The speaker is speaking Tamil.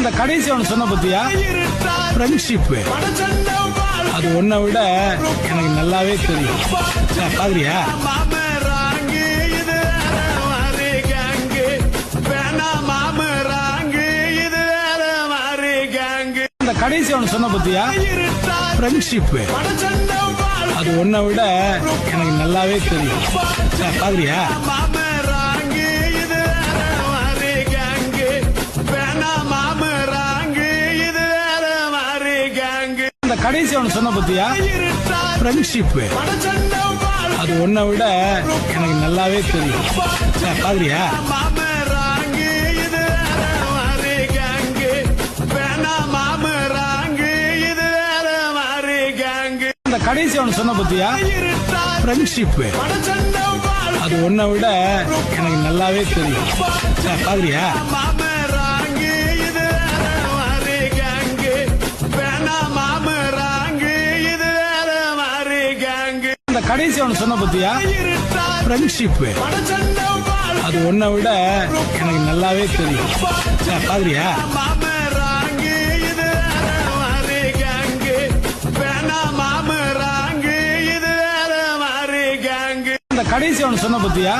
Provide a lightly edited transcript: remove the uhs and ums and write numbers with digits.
இந்த கடைசி அவனு சொன்ன பத்தியா ஃப்ரெண்ட்ஷிப், அது ஒன்ன விட எனக்கு நல்லாவே தெரியும். பாக்குறியா? இந்த கடைசி அவனு சொன்ன பத்தியா ஃப்ரெண்ட்ஷிப், அது ஒன்ன விட எனக்கு நல்லாவே தெரியும். பாக்குறியா? கடைசி அவனு சொன்ன பத்தியா ஃப்ரெண்ட்ஷிப், அது ஒன்ன விட எனக்கு நல்லாவே தெரியும். பாக்குறியா? இந்த கடைசி அவனு சொன்ன பத்தியா ஃப்ரெண்ட்ஷிப், அது ஒன்ன விட எனக்கு நல்லாவே தெரியும். பாக்குறியா? இந்த கடைசி அவனு சொன்ன பத்தியா ஃப்ரெண்ட்ஷிப், அது ஒன்ன விட எனக்கு நல்லாவே தெரியும். பாக்குறியா? இந்த கடைசி அவனு சொன்ன பத்தியா